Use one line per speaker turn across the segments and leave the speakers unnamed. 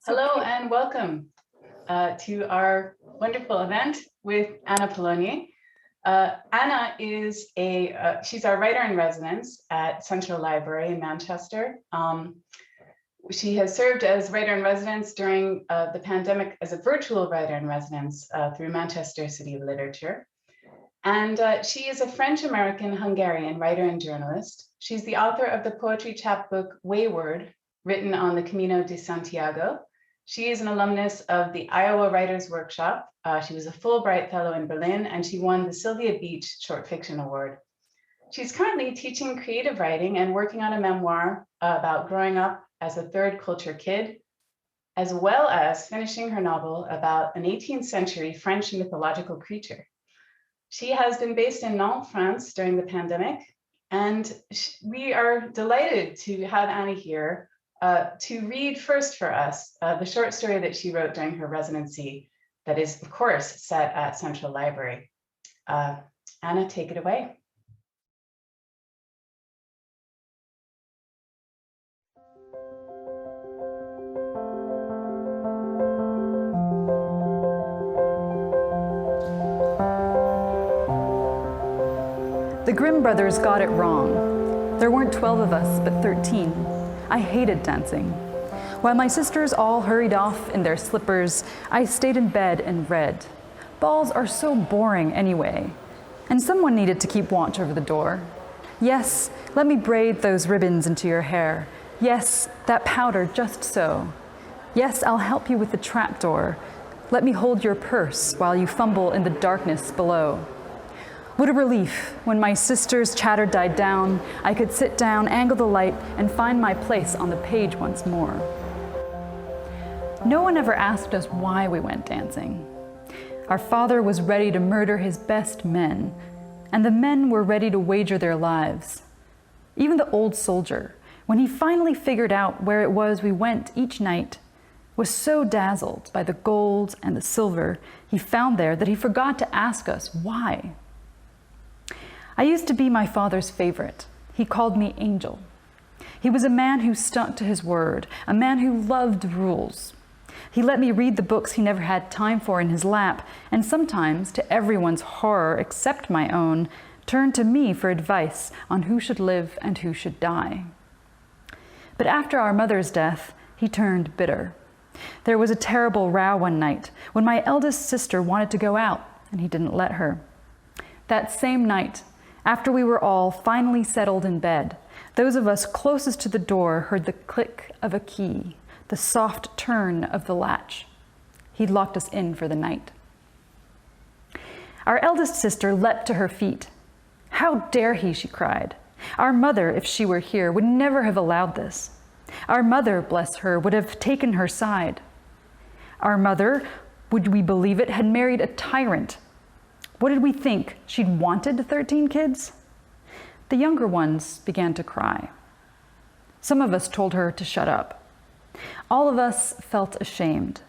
Hello and welcome to our wonderful event with Anna Polonyi. Anna is she's our writer in residence at Central Library in Manchester. She has served as writer in residence during the pandemic as a virtual writer in residence through Manchester City of Literature. And she is a French-American-Hungarian writer and journalist. She's the author of the poetry chapbook Wayward, written on the Camino de Santiago. She is an alumnus of the Iowa Writers Workshop. She was a Fulbright Fellow in Berlin, and she won the Sylvia Beach Short Fiction Award. She's currently teaching creative writing and working on a memoir about growing up as a third culture kid, as well as finishing her novel about an 18th century French mythological creature. She has been based in Nantes, France during the pandemic, and we are delighted to have Anna here to read first for us the short story that she wrote during her residency that is, of course, set at Central Library. Anna, take it away.
The Grimm brothers got it wrong. There weren't 12 of us, but 13. I hated dancing. While my sisters all hurried off in their slippers, I stayed in bed and read. Balls are so boring anyway. And someone needed to keep watch over the door. Yes, let me braid those ribbons into your hair. Yes, that powder just so. Yes, I'll help you with the trapdoor. Let me hold your purse while you fumble in the darkness below. What a relief. When my sister's chatter died down, I could sit down, angle the light, and find my place on the page once more. No one ever asked us why we went dancing. Our father was ready to murder his best men, and the men were ready to wager their lives. Even the old soldier, when he finally figured out where it was we went each night, was so dazzled by the gold and the silver he found there that he forgot to ask us why. I used to be my father's favorite. He called me Angel. He was a man who stuck to his word, a man who loved rules. He let me read the books he never had time for in his lap, and sometimes, to everyone's horror except my own, turned to me for advice on who should live and who should die. But after our mother's death, he turned bitter. There was a terrible row one night when my eldest sister wanted to go out, and he didn't let her. That same night, after we were all finally settled in bed, those of us closest to the door heard the click of a key, the soft turn of the latch. He'd locked us in for the night. Our eldest sister leapt to her feet. "How dare he?" she cried. "Our mother, if she were here, would never have allowed this. Our mother, bless her, would have taken her side. Our mother, would we believe it, had married a tyrant. What did we think? She'd wanted 13 kids?" The younger ones began to cry. Some of us told her to shut up. All of us felt ashamed.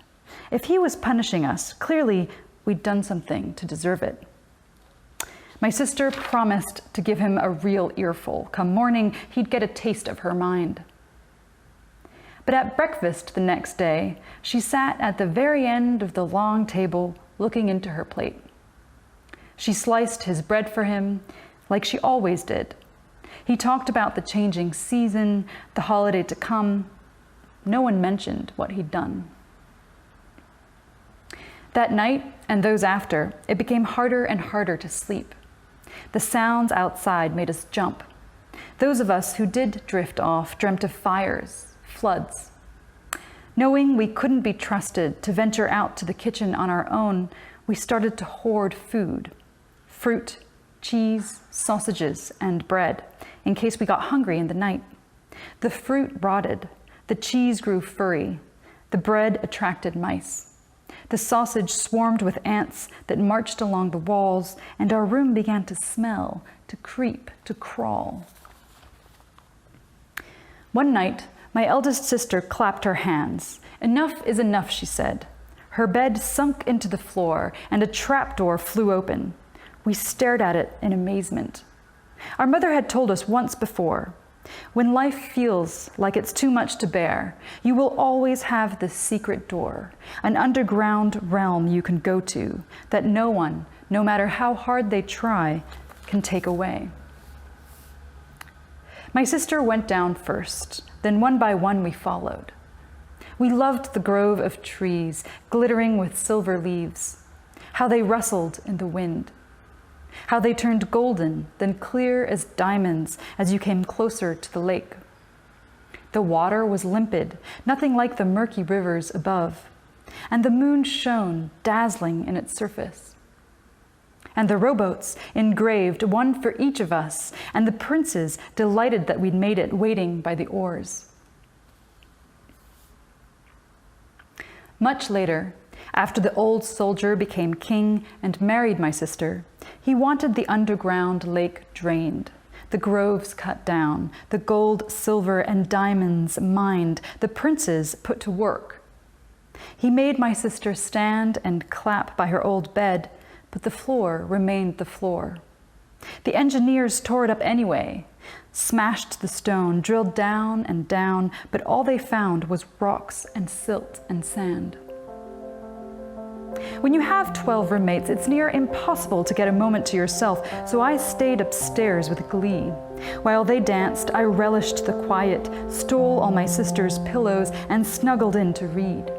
If he was punishing us, clearly we'd done something to deserve it. My sister promised to give him a real earful. Come morning, he'd get a taste of her mind. But at breakfast the next day, she sat at the very end of the long table looking into her plate. She sliced his bread for him, like she always did. He talked about the changing season, the holiday to come. No one mentioned what he'd done. That night, and those after, it became harder and harder to sleep. The sounds outside made us jump. Those of us who did drift off dreamt of fires, floods. Knowing we couldn't be trusted to venture out to the kitchen on our own, we started to hoard food. Fruit, cheese, sausages, and bread, in case we got hungry in the night. The fruit rotted, the cheese grew furry, the bread attracted mice. The sausage swarmed with ants that marched along the walls, and our room began to smell, to creep, to crawl. One night, my eldest sister clapped her hands. "Enough is enough," she said. Her bed sunk into the floor, and a trapdoor flew open. We stared at it in amazement. Our mother had told us once before, When life feels like it's too much to bear, you will always have this secret door, an underground realm you can go to that no one, no matter how hard they try, can take away. My sister went down first, then one by one we followed. We loved the grove of trees, glittering with silver leaves, how they rustled in the wind, how they turned golden, then clear as diamonds as you came closer to the lake. The water was limpid, nothing like the murky rivers above, and the moon shone, dazzling in its surface. And the rowboats, engraved, one for each of us, and the princes, delighted that we'd made it, waiting by the oars. Much later, after the old soldier became king and married my sister, he wanted the underground lake drained, the groves cut down, the gold, silver, and diamonds mined, the princes put to work. He made my sister stand and clap by her old bed, but the floor remained the floor. The engineers tore it up anyway, smashed the stone, drilled down and down, but all they found was rocks and silt and sand. When you have 12 roommates, it's near impossible to get a moment to yourself, so I stayed upstairs with glee. While they danced, I relished the quiet, stole all my sister's pillows, and snuggled in to read.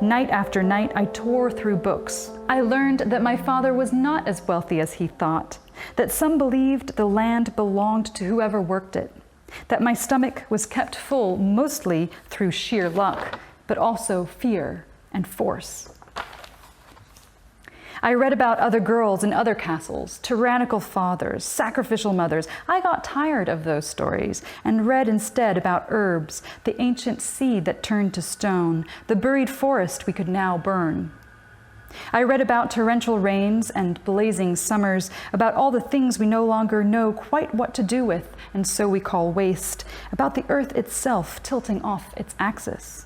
Night after night, I tore through books. I learned that my father was not as wealthy as he thought, that some believed the land belonged to whoever worked it, that my stomach was kept full mostly through sheer luck, but also fear and force. I read about other girls in other castles, tyrannical fathers, sacrificial mothers. I got tired of those stories and read instead about herbs, the ancient seed that turned to stone, the buried forest we could now burn. I read about torrential rains and blazing summers, about all the things we no longer know quite what to do with, and so we call waste, about the earth itself tilting off its axis.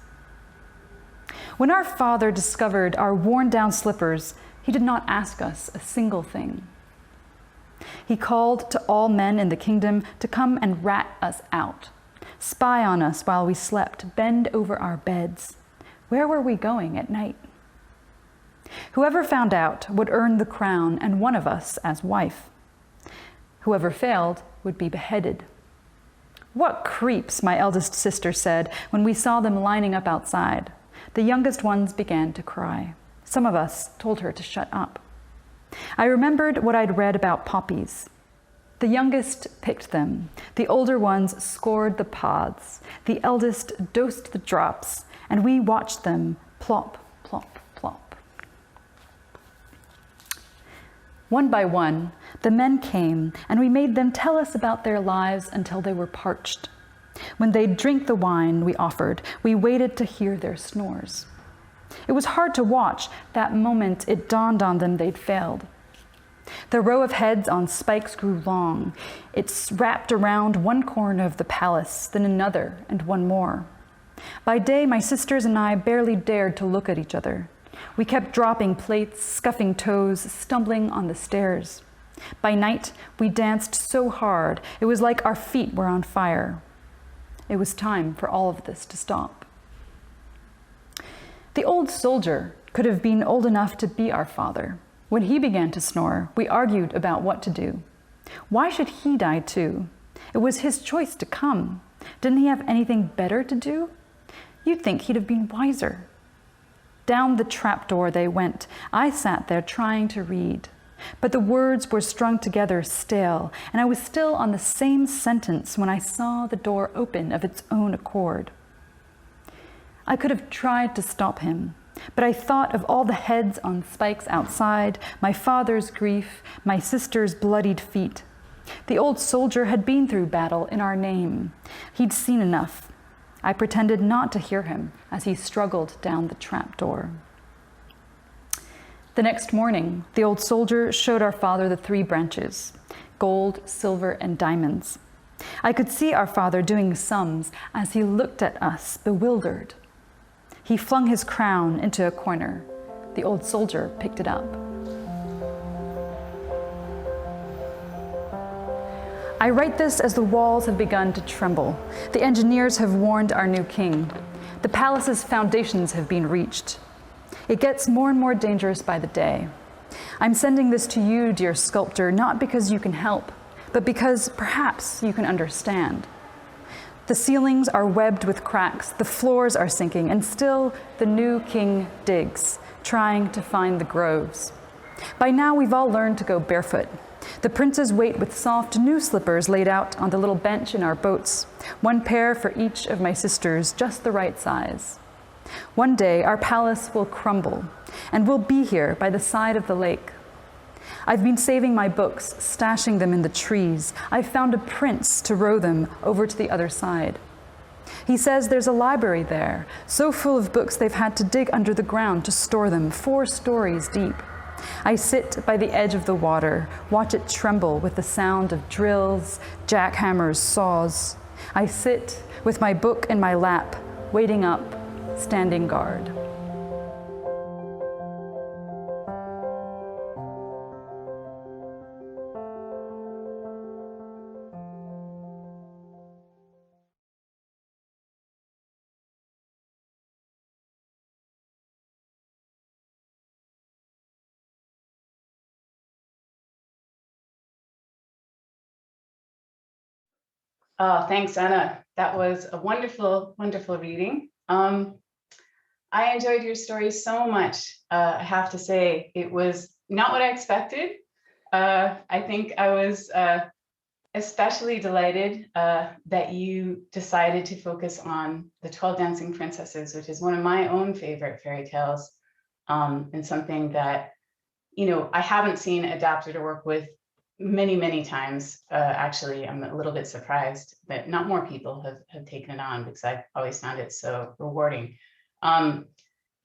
When our father discovered our worn-down slippers, he did not ask us a single thing. He called to all men in the kingdom to come and rat us out, spy on us while we slept, bend over our beds. Where were we going at night? Whoever found out would earn the crown and one of us as wife. Whoever failed would be beheaded. What creeps, my eldest sister said when we saw them lining up outside. The youngest ones began to cry. Some of us told her to shut up. I remembered what I'd read about poppies. The youngest picked them. The older ones scored the pods. The eldest dosed the drops, and we watched them plop, plop, plop. One by one, the men came, and we made them tell us about their lives until they were parched. When they'd drink the wine we offered, we waited to hear their snores. It was hard to watch. That moment it dawned on them they'd failed. The row of heads on spikes grew long. It wrapped around one corner of the palace, then another, and one more. By day, my sisters and I barely dared to look at each other. We kept dropping plates, scuffing toes, stumbling on the stairs. By night, we danced so hard, it was like our feet were on fire. It was time for all of this to stop. The old soldier could have been old enough to be our father. When he began to snore, we argued about what to do. Why should he die too? It was his choice to come. Didn't he have anything better to do? You'd think he'd have been wiser. Down the trapdoor they went. I sat there trying to read. But the words were strung together stale, and I was still on the same sentence when I saw the door open of its own accord. I could have tried to stop him, but I thought of all the heads on spikes outside, my father's grief, my sister's bloodied feet. The old soldier had been through battle in our name. He'd seen enough. I pretended not to hear him as he struggled down the trapdoor. The next morning, the old soldier showed our father the 3 branches, gold, silver, and diamonds. I could see our father doing sums as he looked at us, bewildered. He flung his crown into a corner. The old soldier picked it up. I write this as the walls have begun to tremble. The engineers have warned our new king. The palace's foundations have been reached. It gets more and more dangerous by the day. I'm sending this to you, dear sculptor, not because you can help, but because perhaps you can understand. The ceilings are webbed with cracks, the floors are sinking, and still the new king digs, trying to find the groves. By now we've all learned to go barefoot. The princes wait with soft new slippers laid out on the little bench in our boats, one pair for each of my sisters, just the right size. One day our palace will crumble, and we'll be here by the side of the lake. I've been saving my books, stashing them in the trees. I've found a prince to row them over to the other side. He says there's a library there, so full of books they've had to dig under the ground to store them, 4 stories deep. I sit by the edge of the water, watch it tremble with the sound of drills, jackhammers, saws. I sit with my book in my lap, waiting up, standing guard.
Oh, thanks, Anna. That was a wonderful, wonderful reading. I enjoyed your story so much. I have to say, it was not what I expected. I think I was especially delighted that you decided to focus on the 12 Dancing Princesses, which is one of my own favorite fairy tales, and something that, you know, I haven't seen adapted or worked with many, many times. Actually, I'm a little bit surprised that not more people have taken it on, because I've always found it so rewarding. And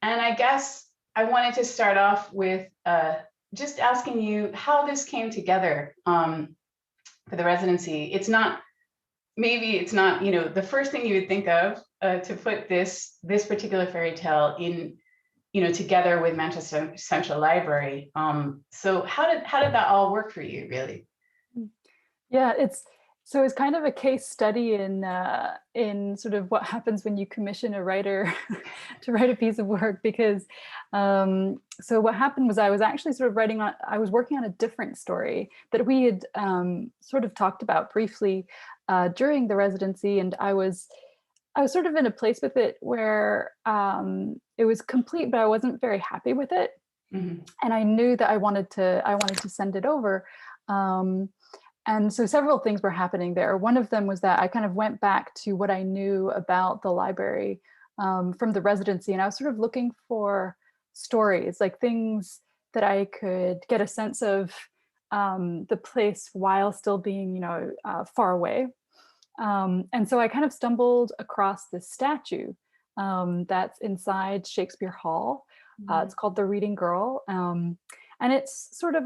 I guess I wanted to start off with just asking you how this came together for the residency. It's not, maybe it's not, you know, the first thing you would think of to put this particular fairy tale in, you know, together with Manchester Central Library. So how did that all work for you, really?
Yeah, it's kind of a case study in sort of what happens when you commission a writer to write a piece of work, because so what happened was I was actually sort of I was working on a different story that we had sort of talked about briefly during the residency, and I was sort of in a place with it where it was complete, but I wasn't very happy with it.
Mm-hmm.
And I knew that I wanted to send it over. And so several things were happening there. One of them was that I kind of went back to what I knew about the library from the residency, and I was sort of looking for stories, like things that I could get a sense of the place while still being, you know, far away. And so I kind of stumbled across this statue that's inside Shakespeare Hall. It's called The Reading Girl. And it's sort of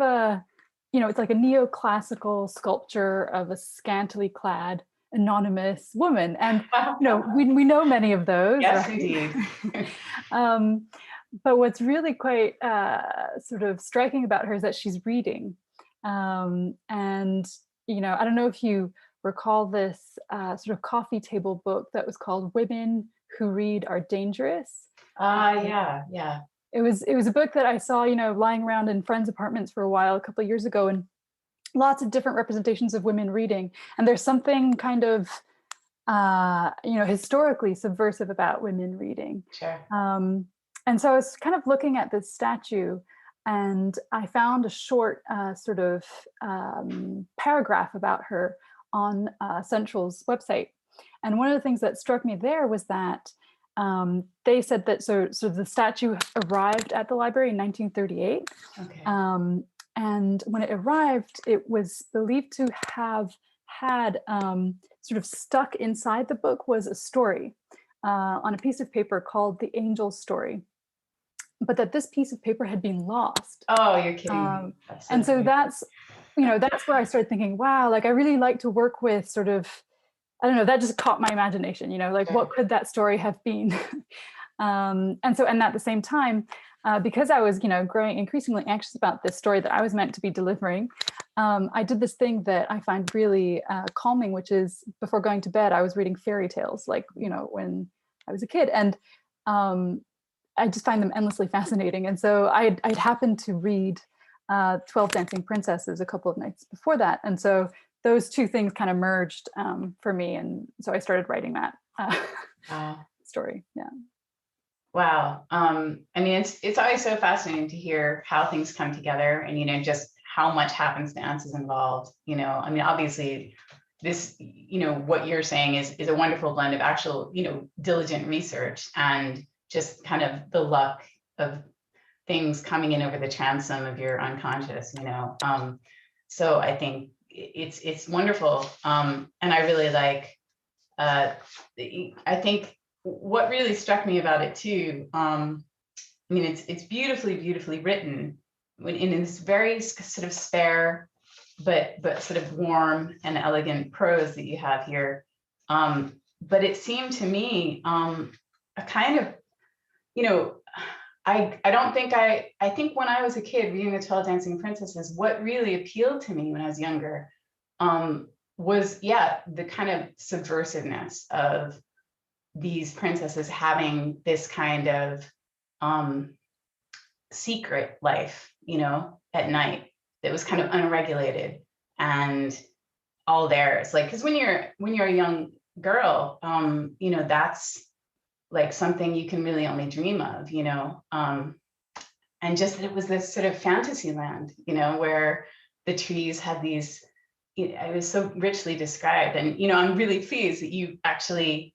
it's like a neoclassical sculpture of a scantily clad anonymous woman. And, you know, we know many of those.
Yes,
right?
indeed.
But what's really quite sort of striking about her is that she's reading. And, you know, I don't know if you recall this sort of coffee table book that was called Women Who Read Are Dangerous.
Yeah.
It was a book that I saw, you know, lying around in friends' apartments for a while, a couple of years ago, and lots of different representations of women reading. And there's something kind of, you know, historically subversive about women reading.
Sure.
And so I was kind of looking at this statue, and I found a short sort of paragraph about her on Central's website. And one of the things that struck me there was that they said that so the statue arrived at the library in 1938.
Okay.
And when it arrived, it was believed to have had sort of stuck inside the book was a story on a piece of paper called The Angel's Story, but that this piece of paper had been lost.
Oh, you're kidding me.
And so that's, you know, that's where I started thinking, wow, like I really like to work with sort of, I don't know, that just caught my imagination, you know, like what could that story have been? And at the same time, because I was, growing increasingly anxious about this story that I was meant to be delivering, I did this thing that I find really calming, which is before going to bed, I was reading fairy tales, like, when I was a kid. And I just find them endlessly fascinating. And so I'd happened to read 12 Dancing Princesses a couple of nights before that. And so those two things kind of merged for me. And so I started writing that
Wow.
story. Yeah.
Wow. I mean, it's always so fascinating to hear how things come together and, just how much happens dance is involved. I mean, obviously this, what you're saying is a wonderful blend of actual, diligent research and just kind of the luck of things coming in over the transom of your unconscious. So I think it's wonderful. And I really like, I think what really struck me about it too, I mean, it's beautifully written in this very sort of spare, but sort of warm and elegant prose that you have here. But it seemed to me a kind of, I don't think I think when I was a kid reading the 12 Dancing Princesses, what really appealed to me when I was younger was, the kind of subversiveness of these princesses having this kind of secret life, at night that was kind of unregulated and all theirs. Like, because when you're a young girl, that's like something you can really only dream of, and just that it was this sort of fantasy land, where the trees had these, it was so richly described. And, I'm really pleased that you actually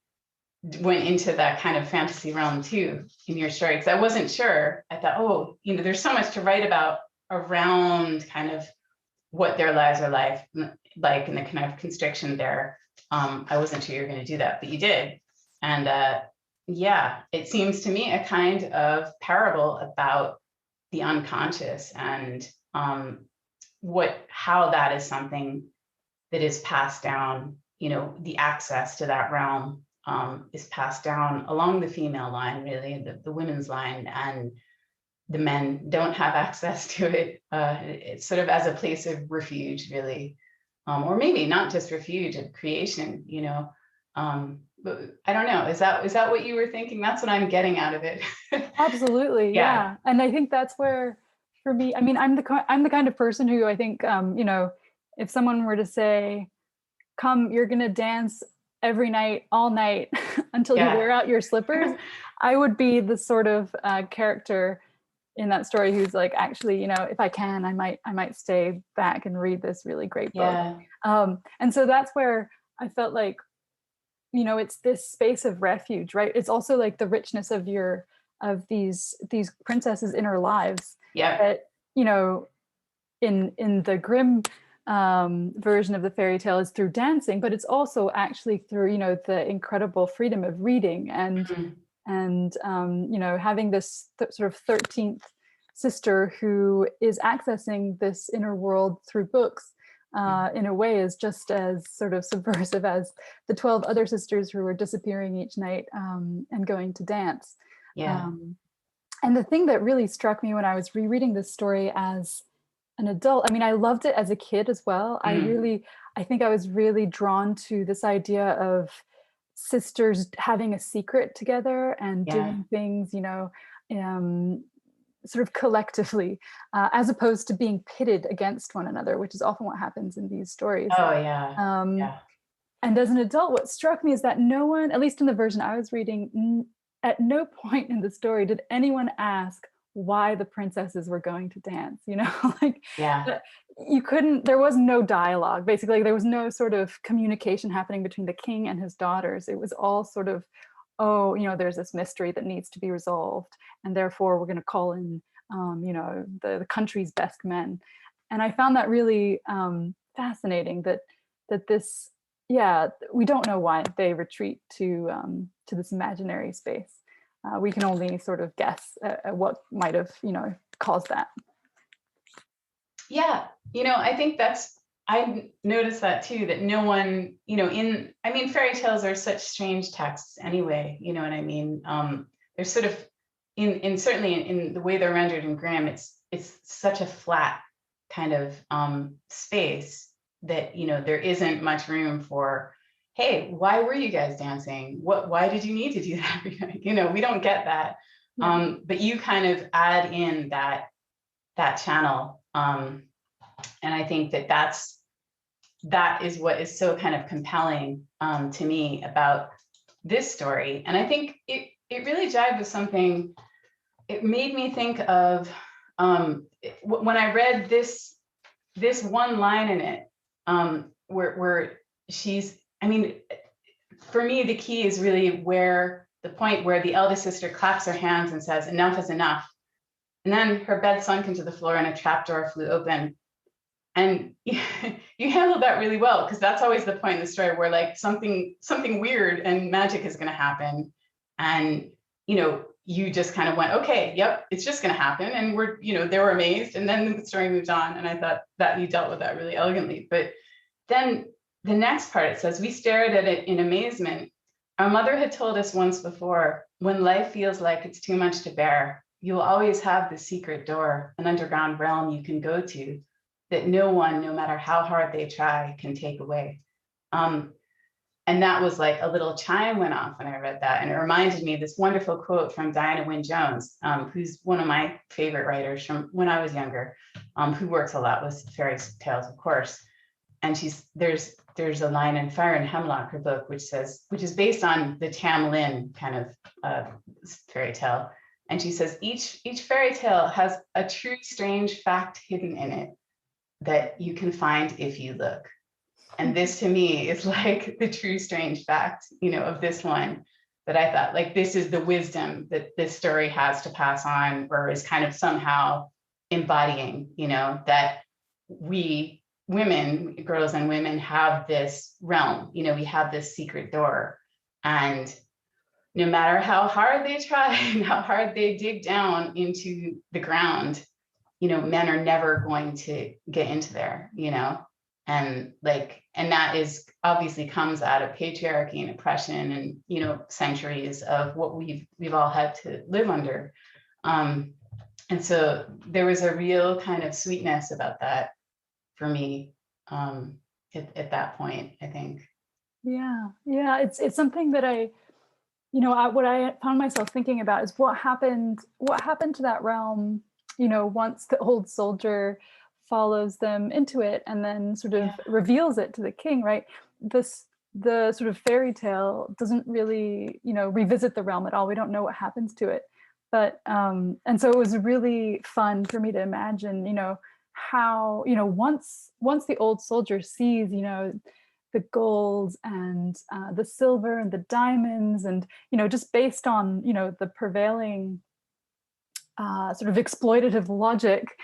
went into that kind of fantasy realm too in your story, because I wasn't sure. I thought, there's so much to write about around kind of what their lives are like and the kind of constriction there. I wasn't sure you were going to do that, but you did. And it seems to me a kind of parable about the unconscious and how that is something that is passed down, the access to that realm is passed down along the female line, really, the women's line, and the men don't have access to it. It's sort of as a place of refuge, really, or maybe not just refuge, of creation, but I don't know. Is that what you were thinking? That's what I'm getting out of it.
Absolutely, yeah. And I think that's where, for me, I mean, I'm the kind of person who I think, if someone were to say, "Come, you're gonna dance every night, all night, until you wear out your slippers," I would be the sort of character in that story who's like, actually, if I can, I might stay back and read this really great book. And so that's where I felt like, it's this space of refuge, right? It's also like the richness of these princesses' inner lives. That, in the Grimm version of the fairy tale is through dancing, but it's also actually through, the incredible freedom of reading and having this sort of 13th sister who is accessing this inner world through books in a way is just as sort of subversive as the 12 other sisters who were disappearing each night and going to dance. And the thing that really struck me when I was rereading this story as an adult, I mean, I loved it as a kid as well. I think I was really drawn to this idea of sisters having a secret together and doing things, sort of collectively, as opposed to being pitted against one another, which is often what happens in these stories. And as an adult, what struck me is that no one, at least in the version I was reading, at no point in the story did anyone ask why the princesses were going to dance, you couldn't, there was no dialogue. Basically, there was no sort of communication happening between the king and his daughters. It was all sort of, there's this mystery that needs to be resolved, and therefore we're going to call in, the country's best men. And I found that really fascinating that this, we don't know why they retreat to this imaginary space. We can only sort of guess at what might have, caused that.
I think I noticed that too, that no one, fairy tales are such strange texts anyway, you know what I mean? They're sort of, in certainly in the way they're rendered in Grimm, it's such a flat kind of space that, you know, there isn't much room for, hey, why were you guys dancing? Why did you need to do that every night? You know, we don't get that.
Yeah.
But you kind of add in that channel. And I think that is what is so kind of compelling to me about this story. And I think it really jived with something. It made me think of when I read this one line in it, where she's, I mean, for me, the key is really where the point where the eldest sister claps her hands and says, enough is enough. And then her bed sunk into the floor and a trapdoor flew open. And you handled that really well, because that's always the point in the story where like something weird and magic is going to happen. And, you know, you just kind of went, okay, yep, it's just going to happen. And we're, you know, they were amazed. And then the story moved on. And I thought that you dealt with that really elegantly. But then the next part, it says, we stared at it in amazement. Our mother had told us once before, when life feels like it's too much to bear, you will always have the secret door, an underground realm you can go to that no one, no matter how hard they try, can take away. And that was like a little chime went off when I read that. And it reminded me of this wonderful quote from Diana Wynne Jones, who's one of my favorite writers from when I was younger, who works a lot with fairy tales, of course. And there's a line in Fire and Hemlock, her book, which is based on the Tam Lin kind of fairy tale. And she says, each fairy tale has a true, strange fact hidden in it that you can find if you look. And this to me is like the true, strange fact, you know, of this one, that I thought like, this is the wisdom that this story has to pass on, or is kind of somehow embodying, you know, that we women, girls and women, have this realm, you know, we have this secret door. And no matter how hard they try and how hard they dig down into the ground, you know, men are never going to get into there, you know, and that is obviously comes out of patriarchy and oppression and, you know, centuries of what we've all had to live under. And so there was a real kind of sweetness about that for me at that point, I think.
Yeah, it's something that what I found myself thinking about is what happened to that realm, you know, once the old soldier follows them into it and then sort of reveals it to the king, right? The sort of fairy tale doesn't really, you know, revisit the realm at all. We don't know what happens to it. But and so it was really fun for me to imagine, you know, how, you know, once the old soldier sees, you know, the gold and the silver and the diamonds, and, you know, just based on, you know, the prevailing sort of exploitative logic,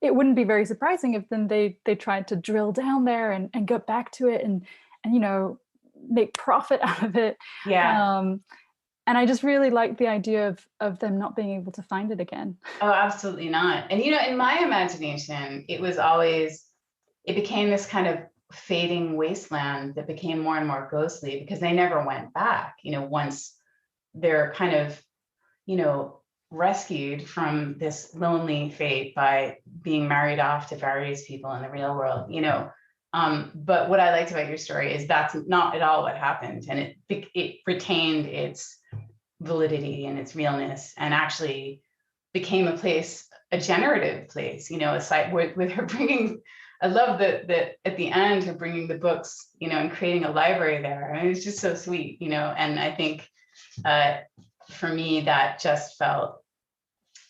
it wouldn't be very surprising if then they tried to drill down there and get back to it and you know, make profit out of it. And I just really like the idea of them not being able to find it again.
Oh, absolutely not. And, you know, in my imagination, it became this kind of fading wasteland that became more and more ghostly because they never went back, you know, once they're kind of, you know, rescued from this lonely fate by being married off to various people in the real world, you know. But what I liked about your story is that's not at all what happened. And it retained its validity and its realness, and actually became a generative place, you know, a site with her bringing, I love that at the end, her bringing the books, you know, and creating a library there. I mean, it's just so sweet, you know. And I think for me, that just felt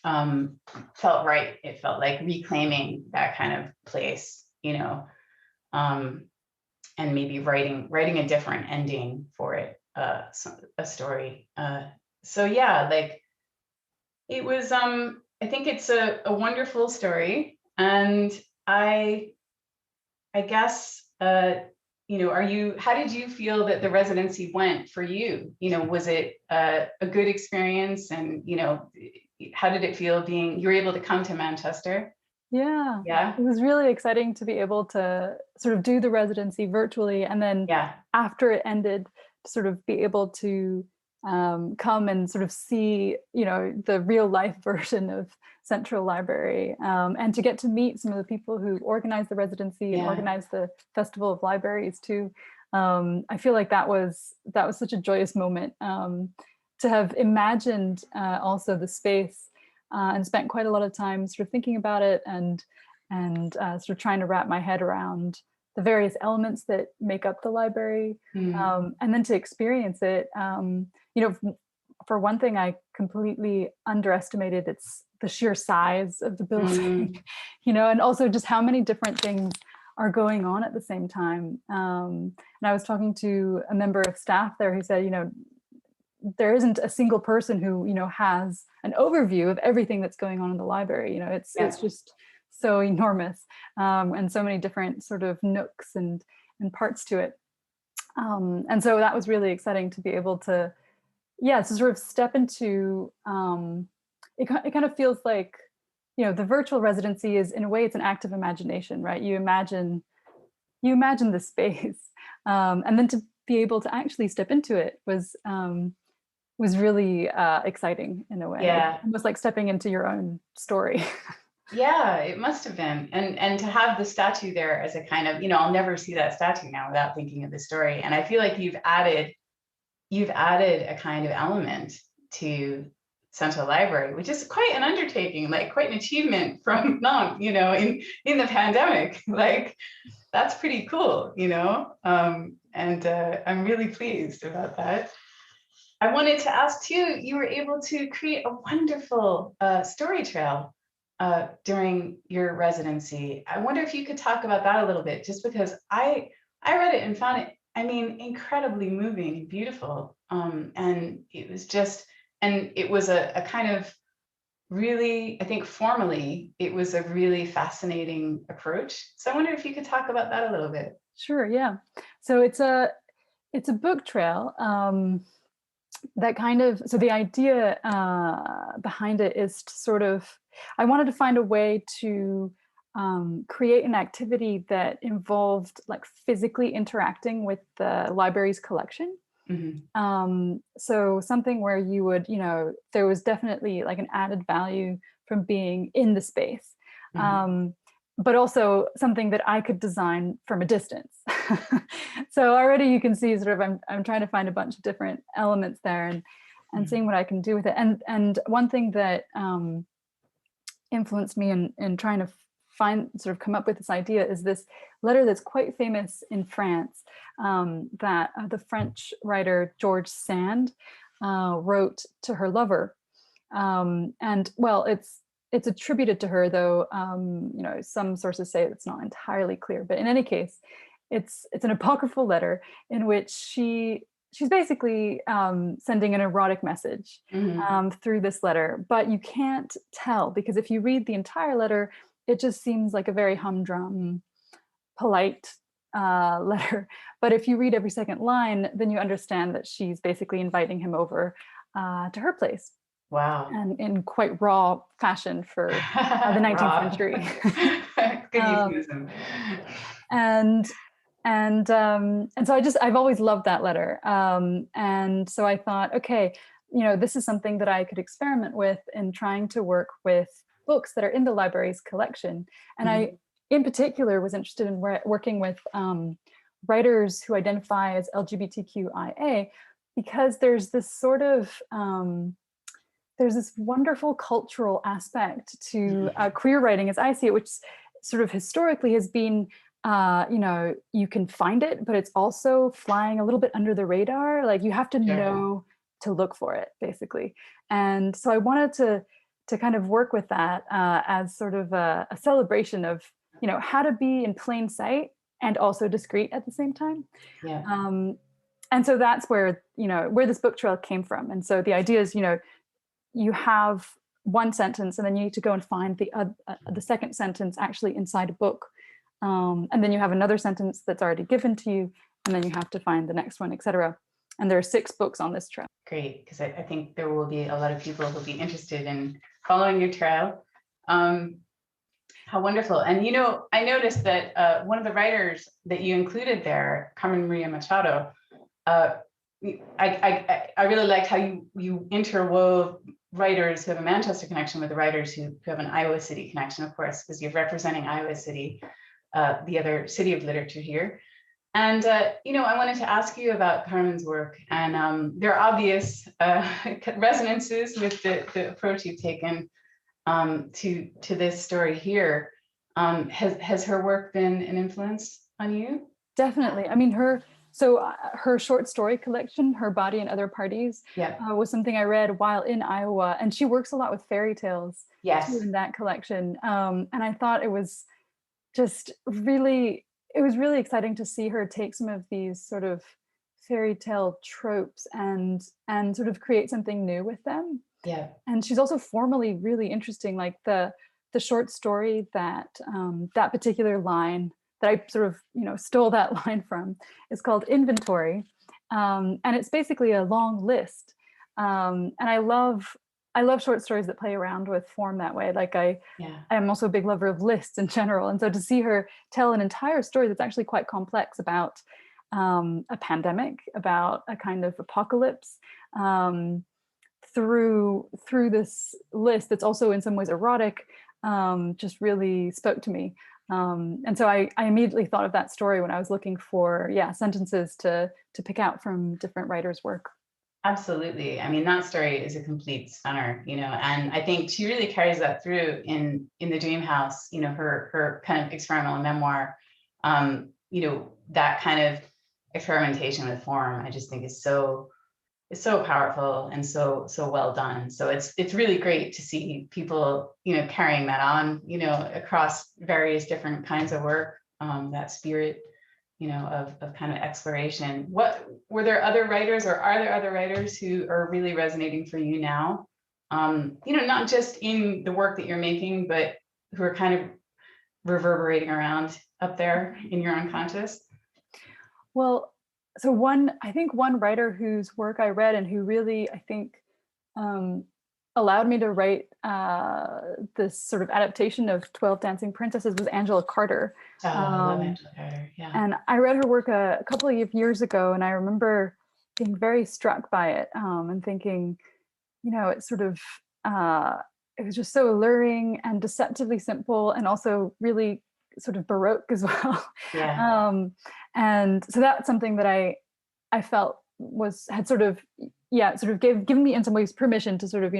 right. It felt like reclaiming that kind of place, you know, and maybe writing a different ending for it, a story. So yeah, like it was, I think it's a wonderful story. And I guess, you know, how did you feel that the residency went for you? You know, was it a good experience? And, you know, how did it feel you were able to come to Manchester?
Yeah.
Yeah.
It was really exciting to be able to sort of do the residency virtually. And then after it ended, to sort of be able to come and sort of see, the real life version of Central Library, and to get to meet some of the people who organized the residency and organized the Festival of Libraries too. I feel like that was such a joyous moment, to have imagined also the space, and spent quite a lot of time sort of thinking about it and sort of trying to wrap my head around the various elements that make up the library, and then to experience it. For one thing, I completely underestimated the sheer size of the building, and also just how many different things are going on at the same time. And I was talking to a member of staff there who said, there isn't a single person who, has an overview of everything that's going on in the library. It's just so enormous, and so many different sort of nooks and parts to it. And so that was really exciting to be able to sort of step into, it kind of feels like, the virtual residency is, in a way, it's an act of imagination, right? You imagine the space, and then to be able to actually step into it was really exciting in a way.
Yeah.
Almost like stepping into your own story.
Yeah, it must have been. And to have the statue there as a kind of, I'll never see that statue now without thinking of the story. And I feel like you've added a kind of element to Central Library, which is quite an undertaking, like quite an achievement from Nantes, in the pandemic. Like, that's pretty cool, and I'm really pleased about that. I wanted to ask too, you were able to create a wonderful story trail during your residency. I wonder if you could talk about that a little bit, just because I read it and found it, incredibly moving and beautiful. And it was just, and it was a kind of really, I think formally, it was a really fascinating approach. So I wonder if you could talk about that a little bit.
Sure, yeah. So it's a book trail. That kind of, so the idea behind it is to sort of, I wanted to find a way to create an activity that involved like physically interacting with the library's collection. So something where you would, there was definitely like an added value from being in the space. But also something that I could design from a distance. So already you can see sort of, I'm trying to find a bunch of different elements there and seeing what I can do with it. And one thing that influenced me in trying to come up with this idea is this letter that's quite famous in France, that the French writer George Sand wrote to her lover. And well, it's attributed to her, though, some sources say it's not entirely clear, but in any case, it's an apocryphal letter in which she's basically sending an erotic message through this letter, but you can't tell, because if you read the entire letter, it just seems like a very humdrum, polite letter. But if you read every second line, then you understand that she's basically inviting him over to her place.
Wow.
And in quite raw fashion for the 19th century.
Good euphemism.
And so I've always loved that letter. And so I thought, okay, this is something that I could experiment with in trying to work with books that are in the library's collection. And I, in particular, was interested in working with writers who identify as LGBTQIA, because there's this sort of, there's this wonderful cultural aspect to queer writing, as I see it, which sort of historically has been, you can find it, but it's also flying a little bit under the radar. Like you have to know to look for it, basically. And so I wanted to kind of work with that as sort of a celebration of, how to be in plain sight and also discreet at the same time.
Yeah.
And so that's where, where this book trail came from. And so the idea is, you have one sentence and then you need to go and find the second sentence actually inside a book. And then you have another sentence that's already given to you, and then you have to find the next one, etc. And there are 6 books on this trail.
Great, because I think there will be a lot of people who'll be interested in following your trail. How wonderful. And, I noticed that one of the writers that you included there, Carmen Maria Machado, I really liked how you interwove writers who have a Manchester connection with the writers who have an Iowa City connection, of course, because you're representing Iowa City, the other city of literature here. And, I wanted to ask you about Carmen's work, and there are obvious resonances with the approach you've taken to this story here. Has her work been an influence on you?
Definitely. I mean, her short story collection, Her Body and Other Parties,
Yeah.
was something I read while in Iowa, and she works a lot with fairy tales
Yes.
too in that collection. And I thought it was really exciting to see her take some of these sort of fairy tale tropes and sort of create something new with them.
Yeah.
And she's also formally really interesting, like the short story that that particular line that I sort of stole that line from is called Inventory, and it's basically a long list. And I love short stories that play around with form that way. Like I'm also a big lover of lists in general, and so to see her tell an entire story that's actually quite complex about a pandemic, about a kind of apocalypse, through this list that's also in some ways erotic, just really spoke to me. And so I immediately thought of that story when I was looking for sentences to pick out from different writers' work.
Absolutely. I mean, that story is a complete stunner, and I think she really carries that through in the Dream House, her kind of experimental memoir. That kind of experimentation with form, I just think is so powerful and so well done. So it's really great to see people, carrying that on, across various different kinds of work, that spirit, of kind of exploration. What were there other writers, or are there other writers who are really resonating for you now? Not just in the work that you're making, but who are kind of reverberating around up there in your unconscious?
Well, so one writer whose work I read and who really, I think, allowed me to write this sort of adaptation of 12 Dancing Princesses was Angela Carter.
Oh, I love Angela Carter. Yeah.
And I read her work a couple of years ago, and I remember being very struck by it, and thinking, it's sort of, it was just so alluring and deceptively simple, and also really sort of Baroque as well.
Yeah.
And so that's something that I felt had sort of given me in some ways permission to sort of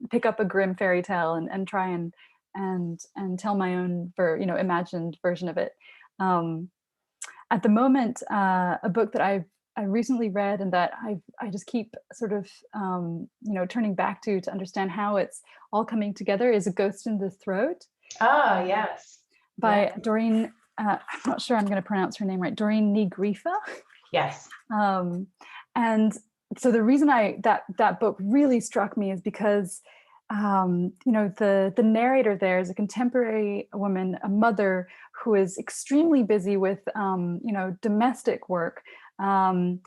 pick up a grim fairy tale and try and tell my own imagined version of it. At the moment, a book that I recently read and that I just keep sort of turning back to understand how it's all coming together is A Ghost in the Throat.
Ah, yes.
By Doreen, I'm not sure I'm going to pronounce her name right, Doreen Nigrifa.
Yes.
And so the reason that book really struck me is because the narrator there is a contemporary woman, a mother who is extremely busy with domestic work, and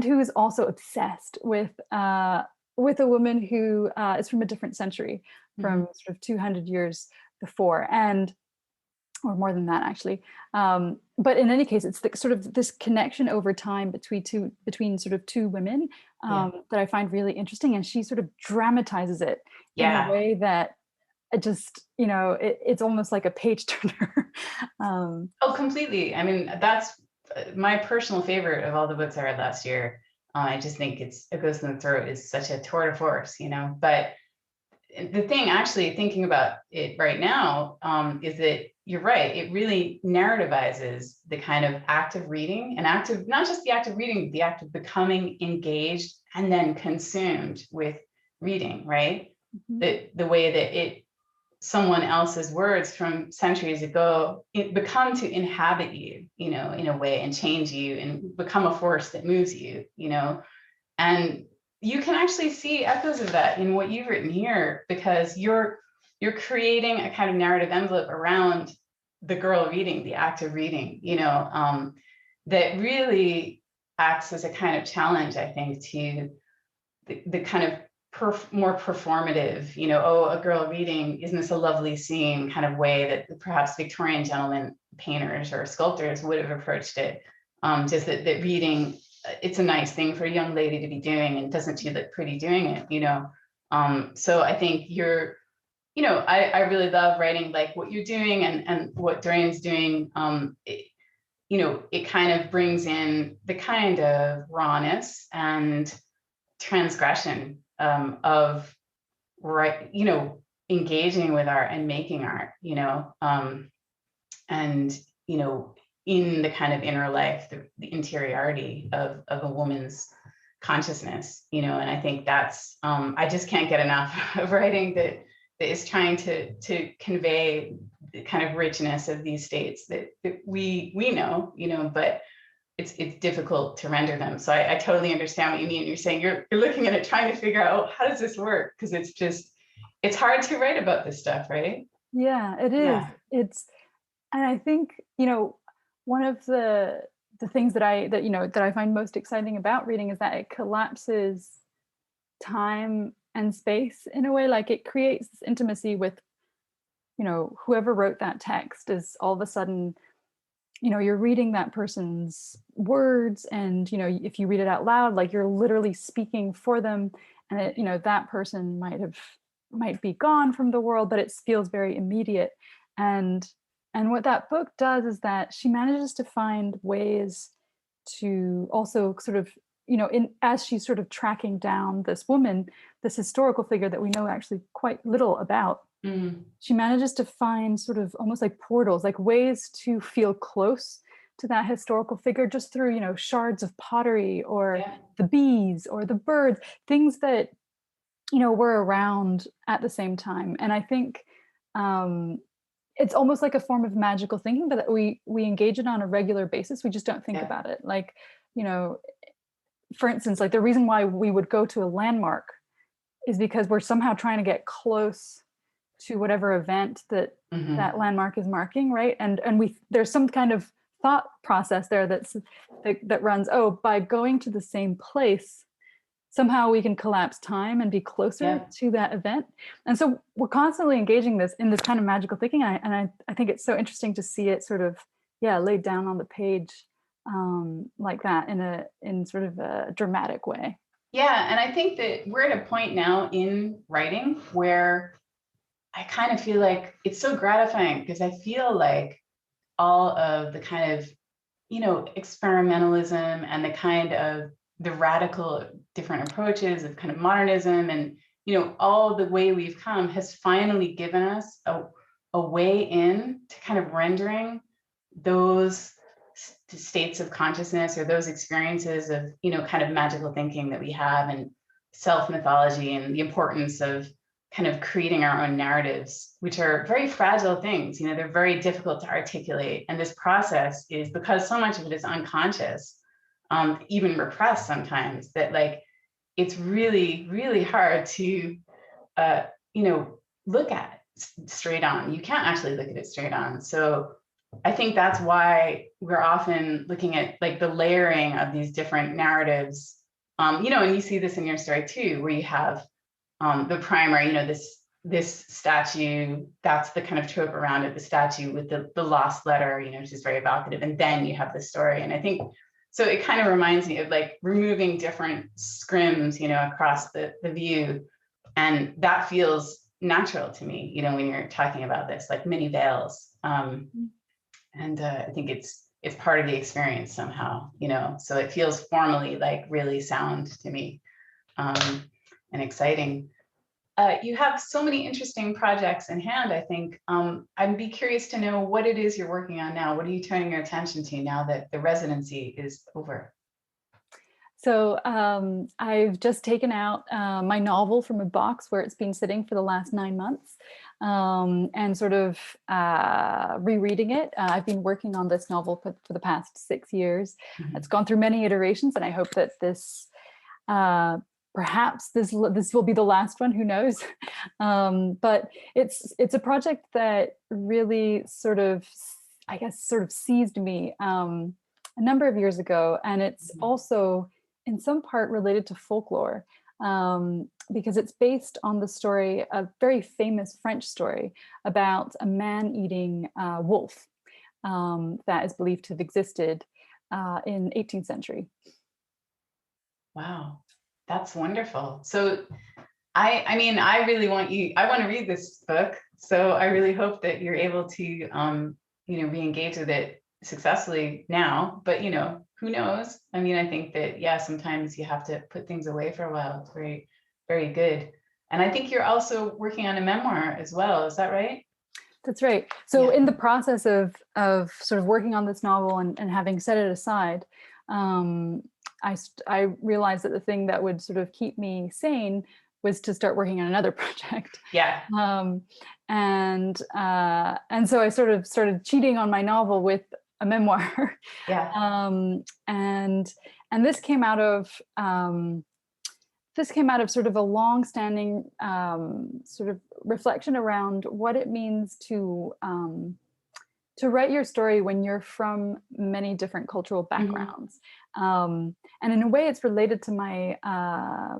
who is also obsessed with a woman who is from a different century, from sort of 200 years before, or more than that actually. But in any case, it's sort of this connection over time between sort of two women that I find really interesting, and she sort of dramatizes it in a way that it just, it's almost like a page turner.
Oh, completely. I mean, that's my personal favorite of all the books I read last year. I just think A Ghost in the Throat is such a tour de force, but the thing, actually thinking about it right now, is that you're right. It really narrativizes the kind of active reading and not just the act of reading, but the act of becoming engaged and then consumed with reading, right? Mm-hmm. The way that someone else's words from centuries ago become to inhabit you, in a way, and change you and become a force that moves you, and you can actually see echoes of that in what you've written here, because you're creating a kind of narrative envelope around the girl reading, the act of reading, that really acts as a kind of challenge, I think, to the kind of more performative, a girl reading, isn't this a lovely scene kind of way that perhaps Victorian gentlemen painters or sculptors would have approached it. Just that reading, it's a nice thing for a young lady to be doing, and doesn't she look pretty doing it, you know? So I think you're, you know, I really love writing like what you're doing and what Dorian's doing. You know, it kind of brings in the kind of rawness and transgression of, right, you know, engaging with art and making art, you know, and, you know, in the kind of inner life, the interiority of a woman's consciousness, you know. And I think that's, I just can't get enough of writing that is trying to convey the kind of richness of these states that we know, you know, but it's difficult to render them. So I totally understand what you mean. You're saying you're looking at it, trying to figure out, oh, how does this work? Because it's just, it's hard to write about this stuff, right?
Yeah, it is.
Yeah.
It's, and I think, you know, one of the things that I find most exciting about reading is that it collapses time and space in a way. Like it creates this intimacy with, you know, whoever wrote that text. Is all of a sudden, you know, you're reading that person's words, and, you know, if you read it out loud, like you're literally speaking for them. And it, you know, that person might be gone from the world, but it feels very immediate. and and what that book does is that she manages to find ways to also sort of, you know, in as she's sort of tracking down this woman, this historical figure that we know actually quite little about,
Mm.
she manages to find sort of almost like portals, like ways to feel close to that historical figure just through, you know, shards of pottery or
Yeah.
the bees or the birds, things that, you know, were around at the same time. And I think it's almost like a form of magical thinking, but that we engage it on a regular basis. We just don't think
Yeah.
about it. Like, you know, for instance, like the reason why we would go to a landmark is because we're somehow trying to get close to whatever event that
Mhm.
that landmark is marking, right? And we, there's some kind of thought process there that runs, oh, by going to the same place, somehow we can collapse time and be closer
Yeah.
to that event. And so we're constantly engaging this in this kind of magical thinking. I think it's so interesting to see it sort of, yeah, laid down on the page like that in sort of a dramatic way.
Yeah, and I think that we're at a point now in writing where I kind of feel like it's so gratifying, because I feel like all of the kind of, you know, experimentalism and the kind of the radical different approaches of kind of modernism, and, you know, all the way we've come has finally given us a way in to kind of rendering those states of consciousness, or those experiences of, you know, kind of magical thinking that we have, and self mythology, and the importance of kind of creating our own narratives, which are very fragile things. You know, they're very difficult to articulate. And this process is, because so much of it is unconscious, even repressed sometimes, that like, it's really, really hard to, you know, look at straight on. You can't actually look at it straight on. So I think that's why we're often looking at like the layering of these different narratives. You know, and you see this in your story too, where you have the primary, you know, this statue, that's the kind of trope around it, the statue with the lost letter, you know, which is very evocative. And then you have the story. And I think, so it kind of reminds me of like removing different scrims, you know, across the view. And that feels natural to me, you know, when you're talking about this, like mini veils. And I think it's part of the experience somehow, you know, so it feels formally like really sound to me, and exciting. You have so many interesting projects in hand, I think. I'd be curious to know what it is you're working on now. What are you turning your attention to now that the residency is over?
So I've just taken out my novel from a box where it's been sitting for the last 9 months, and sort of rereading it. I've been working on this novel for the past 6 years.
Mhm.
It's gone through many iterations, and I hope that this perhaps this will be the last one. Who knows? But it's a project that really sort of, I guess, sort of seized me a number of years ago, and it's
Mhm.
also in some part related to folklore, because it's based on the story, a very famous French story about a man-eating wolf that is believed to have existed in 18th century.
Wow, that's wonderful. So I mean, I really want I want to read this book. So I really hope that you're able to, re-engage with it successfully now, but who knows? I mean, I think that, yeah, sometimes you have to put things away for a while. It's very, very good. And I think you're also working on a memoir as well. Is that right?
That's right. So
Yeah.
in the process of sort of working on this novel and having set it aside, I realized that the thing that would sort of keep me sane was to start working on another project.
Yeah.
And so I sort of started cheating on my novel with a memoir.
Yeah.
And this came out of sort of a long-standing sort of reflection around what it means to write your story when you're from many different cultural backgrounds. And in a way, it's related to my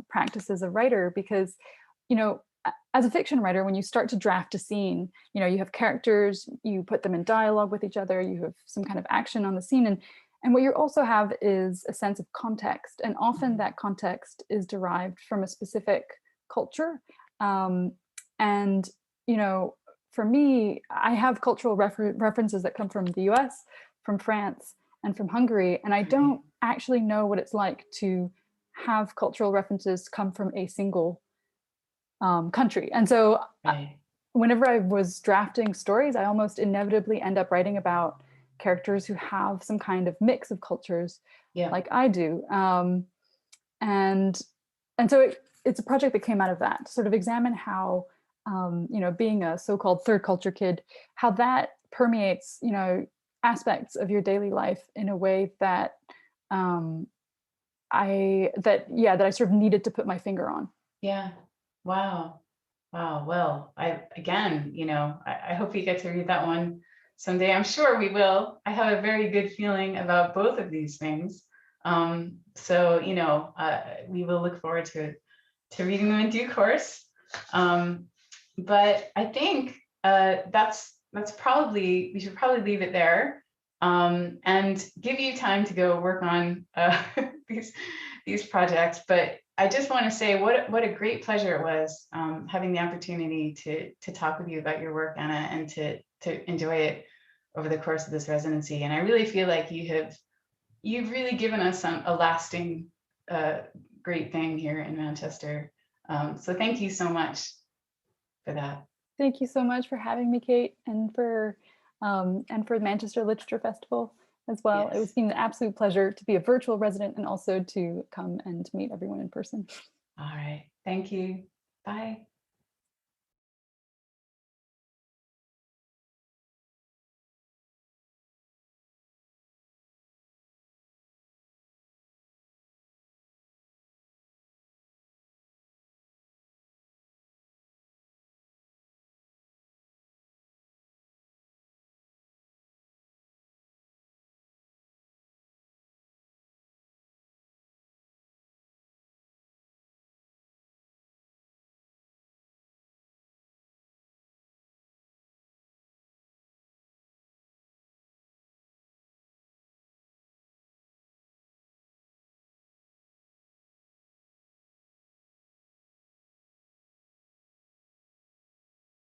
practice as a writer, because, as a fiction writer, when you start to draft a scene, you have characters, you put them in dialogue with each other, you have some kind of action on the scene, and what you also have is a sense of context, and often that context is derived from a specific culture. And for me, I have cultural references that come from the US, from France, and from Hungary, and I don't actually know what it's like to have cultural references come from a single country. And so whenever I was drafting stories, I almost inevitably end up writing about characters who have some kind of mix of cultures, like I do. And so it's a project that came out of that, to sort of examine how, being a so-called third culture kid, how that permeates, aspects of your daily life in a way that I sort of needed to put my finger on.
Yeah. Wow. Wow. Well, I hope we get to read that one someday. I'm sure we will. I have a very good feeling about both of these things. So, we will look forward to reading them in due course. But I think that's probably, we should probably leave it there, and give you time to go work on these projects. But I just want to say what a great pleasure it was, having the opportunity to talk with you about your work, Anna, and to enjoy it over the course of this residency. And I really feel like you've really given us a lasting great thing here in Manchester. So thank you so much for that.
Thank you so much for having me, Kate, and for the Manchester Literature Festival as well.
Yes.
It was been an absolute pleasure to be a virtual resident and also to come and meet everyone in person.
All right. Thank you. Bye.